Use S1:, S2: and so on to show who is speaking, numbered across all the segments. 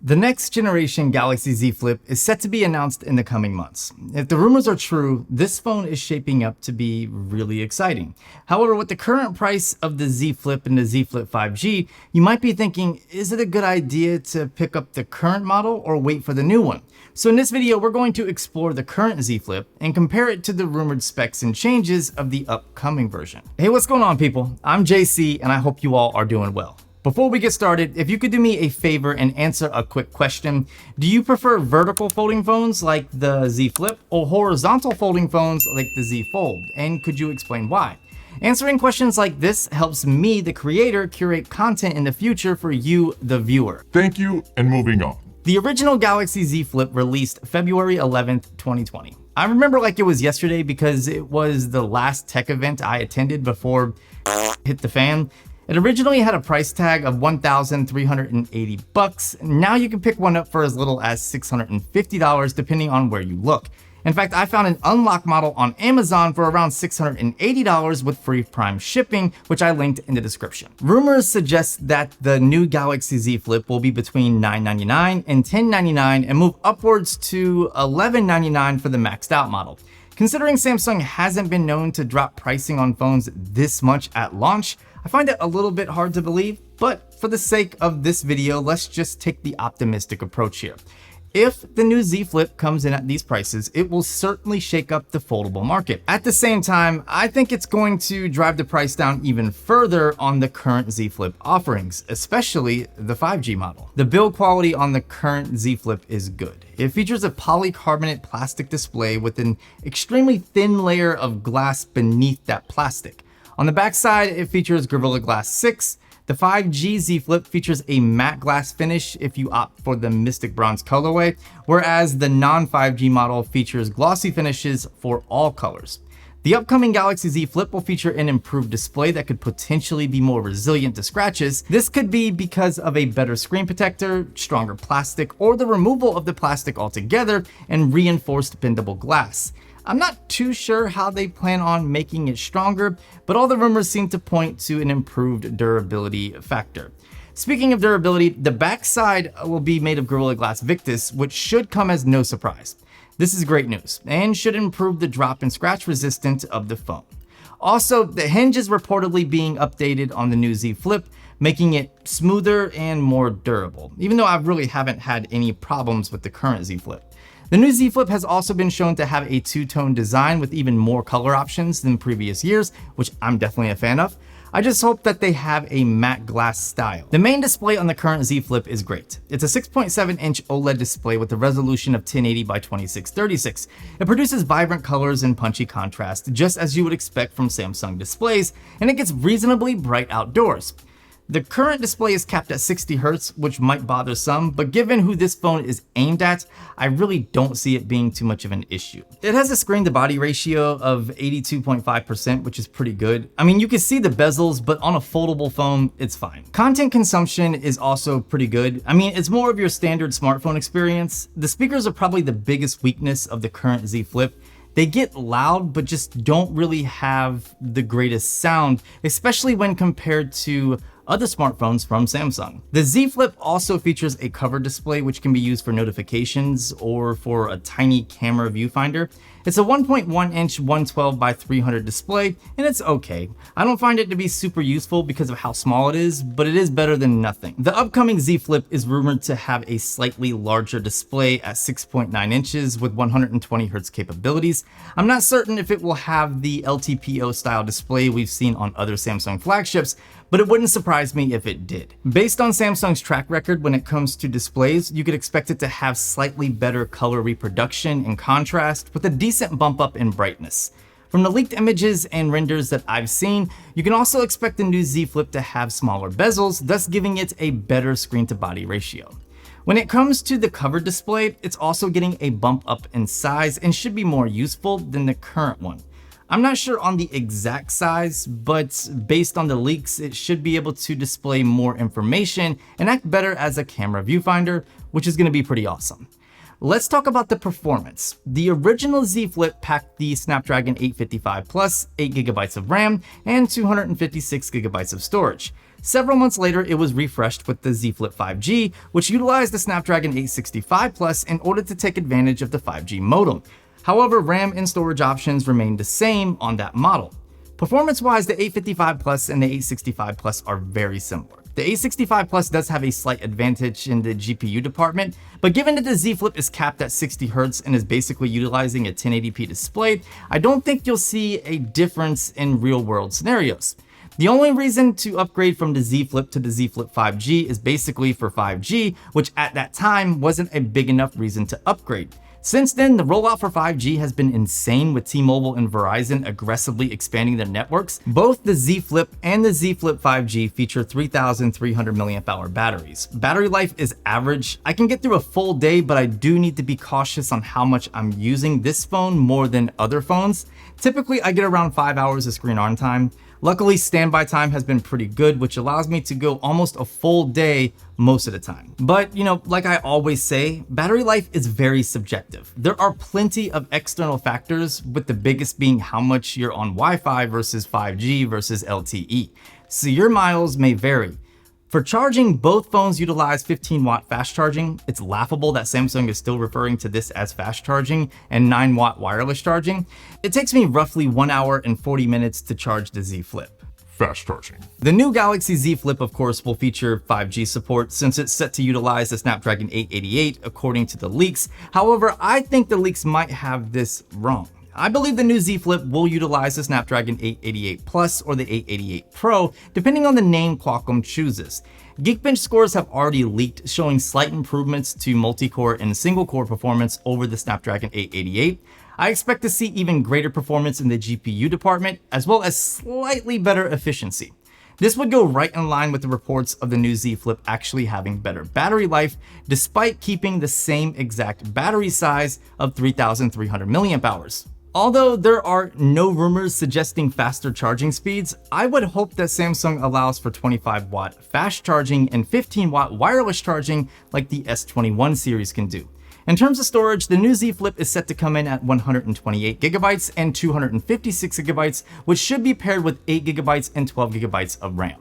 S1: The next generation Galaxy Z Flip is set to be announced in the coming months. If the rumors are true, this phone is shaping up to be really exciting. However, with the current price of the Z Flip and the Z Flip 5G, you might be thinking, is it a good idea to pick up the current model or wait for the new one? So in this video, we're going to explore the current Z Flip and compare it to the rumored specs and changes of the upcoming version. Hey, what's going on, people? I'm JC, and I hope you all are doing well. Before we get started, if you could do me a favor and answer a quick question, do you prefer vertical folding phones like the Z Flip or horizontal folding phones like the Z Fold? And could you explain why? Answering questions like this helps me, the creator, curate content in the future for you, the viewer.
S2: Thank you, and moving on.
S1: The original Galaxy Z Flip released February 11th, 2020. I remember like it was yesterday because it was the last tech event I attended before hit the fan. It originally had a price tag of $1,380. Now you can pick one up for as little as $650 depending on where you look. In fact, I found an unlocked model on Amazon for around $680 with free Prime shipping, which I linked in the description. Rumors suggest that the new Galaxy Z Flip will be between $999 and $1099 and move upwards to $1199 for the maxed out model. Considering Samsung hasn't been known to drop pricing on phones this much at launch, I find it a little bit hard to believe, but for the sake of this video, let's just take the optimistic approach here. If the new Z Flip comes in at these prices, it will certainly shake up the foldable market. At the same time, I think it's going to drive the price down even further on the current Z Flip offerings, especially the 5G model. The build quality on the current Z Flip is good. It features a polycarbonate plastic display with an extremely thin layer of glass beneath that plastic. On the backside, it features Gorilla Glass 6. The 5G Z Flip features a matte glass finish if you opt for the Mystic Bronze colorway, whereas the non-5G model features glossy finishes for all colors. The upcoming Galaxy Z Flip will feature an improved display that could potentially be more resilient to scratches. This could be because of a better screen protector, stronger plastic, or the removal of the plastic altogether and reinforced bendable glass. I'm not too sure how they plan on making it stronger, but all the rumors seem to point to an improved durability factor. Speaking of durability, the backside will be made of Gorilla Glass Victus, which should come as no surprise. This is great news and should improve the drop and scratch resistance of the phone. Also, the hinge is reportedly being updated on the new Z Flip, making it smoother and more durable, even though I really haven't had any problems with the current Z Flip. The new Z Flip has also been shown to have a two-tone design with even more color options than previous years, which I'm definitely a fan of. I just hope that they have a matte glass style. The main display on the current Z Flip is great. It's a 6.7-inch OLED display with a resolution of 1080 by 2636. It produces vibrant colors and punchy contrast, just as you would expect from Samsung displays, and it gets reasonably bright outdoors. The current display is capped at 60 Hz, which might bother some, but given who this phone is aimed at, I really don't see it being too much of an issue. It has a screen to body ratio of 82.5%, which is pretty good. I mean, you can see the bezels, but on a foldable phone, it's fine. Content consumption is also pretty good. I mean, it's more of your standard smartphone experience. The speakers are probably the biggest weakness of the current Z Flip. They get loud, but just don't really have the greatest sound, especially when compared to other smartphones from Samsung. The Z Flip also features a cover display which can be used for notifications or for a tiny camera viewfinder. It's a 1.1-inch 112 by 300 display, and it's okay. I don't find it to be super useful because of how small it is, but it is better than nothing. The upcoming Z Flip is rumored to have a slightly larger display at 6.9 inches with 120 Hz capabilities. I'm not certain if it will have the LTPO style display we've seen on other Samsung flagships, but it wouldn't surprise me if it did. Based on Samsung's track record when it comes to displays, you could expect it to have slightly better color reproduction and contrast with a decent bump up in brightness. From the leaked images and renders that I've seen, you can also expect the new Z Flip to have smaller bezels, thus giving it a better screen to body ratio. When it comes to the cover display, it's also getting a bump up in size and should be more useful than the current one. I'm not sure on the exact size, but based on the leaks, it should be able to display more information and act better as a camera viewfinder, which is going to be pretty awesome. Let's talk about the performance. The original Z Flip packed the Snapdragon 855 Plus, 8 GB of RAM, and 256 GB of storage. Several months later, it was refreshed with the Z Flip 5G, which utilized the Snapdragon 865 Plus in order to take advantage of the 5G modem. However, RAM and storage options remained the same on that model. Performance-wise, the 855 Plus and the 865 Plus are very similar. The 865 Plus does have a slight advantage in the GPU department, but given that the Z Flip is capped at 60 Hz and is basically utilizing a 1080p display, I don't think you'll see a difference in real-world scenarios. The only reason to upgrade from the Z Flip to the Z Flip 5G is basically for 5G, which at that time wasn't a big enough reason to upgrade. Since then, the rollout for 5G has been insane, with T-Mobile and Verizon aggressively expanding their networks. Both the Z Flip and the Z Flip 5G feature 3,300 mAh batteries. Battery life is average. I can get through a full day, but I do need to be cautious on how much I'm using this phone more than other phones. Typically, I get around 5 hours of screen on time. Luckily, standby time has been pretty good, which allows me to go almost a full day most of the time. But, like I always say, battery life is very subjective. There are plenty of external factors, with the biggest being how much you're on Wi-Fi versus 5G versus LTE. So your miles may vary. For charging, both phones utilize 15-watt fast charging. It's laughable that Samsung is still referring to this as fast charging, and 9-watt wireless charging. It takes me roughly 1 hour and 40 minutes to charge the Z Flip.
S2: Fast charging.
S1: The new Galaxy Z Flip, of course, will feature 5G support since it's set to utilize the Snapdragon 888 according to the leaks. However, I think the leaks might have this wrong. I believe the new Z Flip will utilize the Snapdragon 888 Plus or the 888 Pro, depending on the name Qualcomm chooses. Geekbench scores have already leaked, showing slight improvements to multi-core and single-core performance over the Snapdragon 888. I expect to see even greater performance in the GPU department, as well as slightly better efficiency. This would go right in line with the reports of the new Z Flip actually having better battery life, despite keeping the same exact battery size of 3,300 mAh. Although there are no rumors suggesting faster charging speeds, I would hope that Samsung allows for 25-watt fast charging and 15-watt wireless charging like the S21 series can do. In terms of storage, the new Z Flip is set to come in at 128GB and 256GB, which should be paired with 8GB and 12GB of RAM.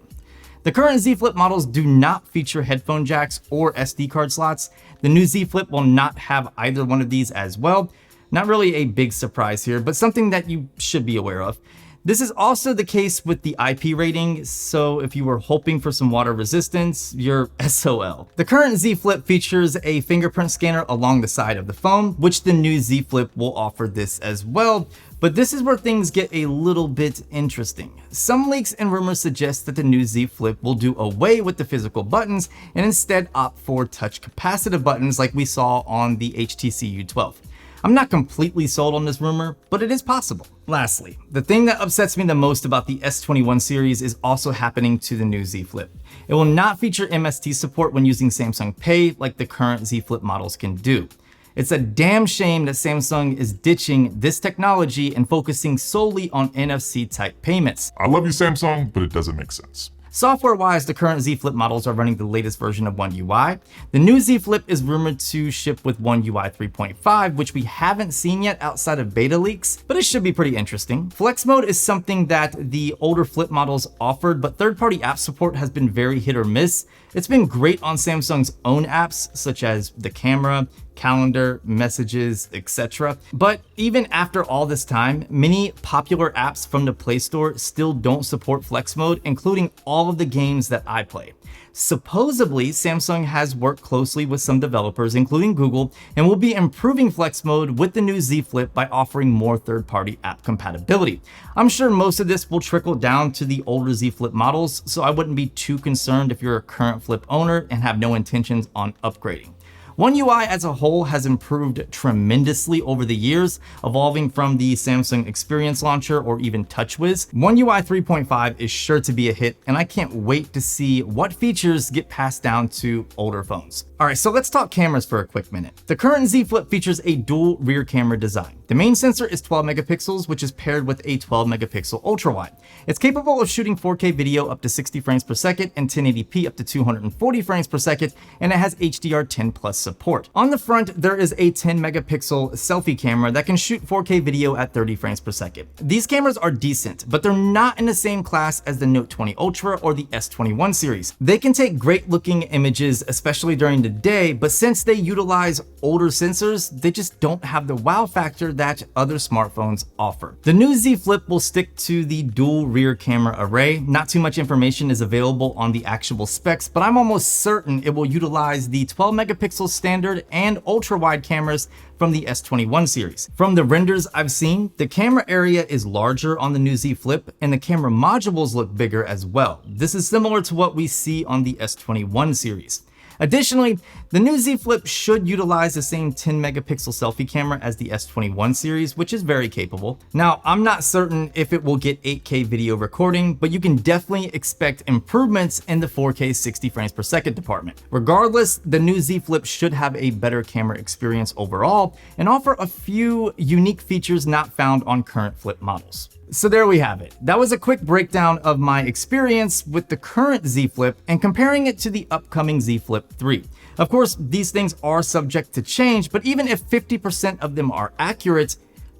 S1: The current Z Flip models do not feature headphone jacks or SD card slots. The new Z Flip will not have either one of these as well. Not really a big surprise here, but something that you should be aware of. This is also the case with the IP rating, so if you were hoping for some water resistance, you're SOL. The current Z Flip features a fingerprint scanner along the side of the phone, which the new Z Flip will offer this as well, but this is where things get a little bit interesting. Some leaks and rumors suggest that the new Z Flip will do away with the physical buttons and instead opt for touch capacitive buttons like we saw on the HTC U12. I'm not completely sold on this rumor, but it is possible. Lastly, the thing that upsets me the most about the S21 series is also happening to the new Z Flip. It will not feature MST support when using Samsung Pay like the current Z Flip models can do. It's a damn shame that Samsung is ditching this technology and focusing solely on NFC-type payments.
S2: I love you, Samsung, but it doesn't make sense.
S1: Software-wise, the current Z Flip models are running the latest version of One UI. The new Z Flip is rumored to ship with One UI 3.5, which we haven't seen yet outside of beta leaks, but it should be pretty interesting. Flex Mode is something that the older Flip models offered, but third-party app support has been very hit or miss. It's been great on Samsung's own apps, such as the camera, calendar, messages, etc. But even after all this time, many popular apps from the Play Store still don't support Flex Mode, including all of the games that I play. Supposedly, Samsung has worked closely with some developers, including Google, and will be improving Flex Mode with the new Z Flip by offering more third-party app compatibility. I'm sure most of this will trickle down to the older Z Flip models, so I wouldn't be too concerned if you're a current Flip owner and have no intentions on upgrading. One UI as a whole has improved tremendously over the years, evolving from the Samsung Experience Launcher or even TouchWiz. One UI 3.5 is sure to be a hit, and I can't wait to see what features get passed down to older phones. Alright, so let's talk cameras for a quick minute. The current Z Flip features a dual rear camera design. The main sensor is 12 megapixels, which is paired with a 12 megapixel ultra wide. It's capable of shooting 4K video up to 60 frames per second and 1080p up to 240 frames per second, and it has HDR10 plus support. On the front, there is a 10 megapixel selfie camera that can shoot 4K video at 30 frames per second. These cameras are decent, but they're not in the same class as the Note 20 Ultra or the S21 series. They can take great looking images, especially during the day, but since they utilize older sensors, they just don't have the wow factor that other smartphones offer. The new Z Flip will stick to the dual rear camera array. Not too much information is available on the actual specs, but I'm almost certain it will utilize the 12 megapixel standard and ultra wide cameras from the S21 series. From the renders I've seen, the camera area is larger on the new Z Flip and the camera modules look bigger as well. This is similar to what we see on the S21 series. Additionally, the new Z Flip should utilize the same 10 megapixel selfie camera as the S21 series, which is very capable. Now, I'm not certain if it will get 8K video recording, but you can definitely expect improvements in the 4K 60 frames per second department. Regardless, the new Z Flip should have a better camera experience overall and offer a few unique features not found on current Flip models. So there we have it. That was a quick breakdown of my experience with the current Z Flip and comparing it to the upcoming Z Flip 3. Of course, these things are subject to change, but even if 50% of them are accurate,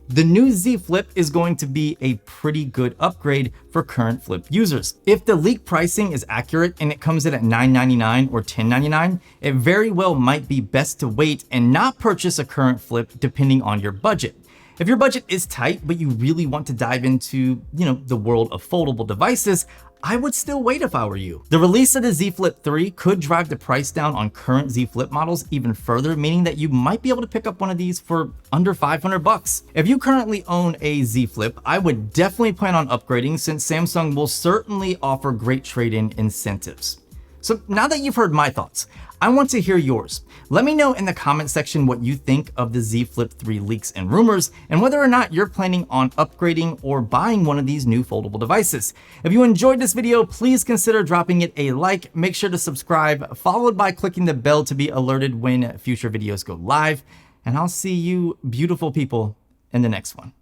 S1: the new Z Flip is going to be a pretty good upgrade for current Flip users. If the leak pricing is accurate and it comes in at $999 or $1099, it very well might be best to wait and not purchase a current Flip depending on your budget. If your budget is tight, but you really want to dive into, the world of foldable devices, I would still wait if I were you. The release of the Z Flip 3 could drive the price down on current Z Flip models even further, meaning that you might be able to pick up one of these for under $500. If you currently own a Z Flip, I would definitely plan on upgrading since Samsung will certainly offer great trade-in incentives. So now that you've heard my thoughts, I want to hear yours. Let me know in the comment section what you think of the Z Flip 3 leaks and rumors, and whether or not you're planning on upgrading or buying one of these new foldable devices. If you enjoyed this video, please consider dropping it a like, make sure to subscribe, followed by clicking the bell to be alerted when future videos go live, and I'll see you beautiful people in the next one.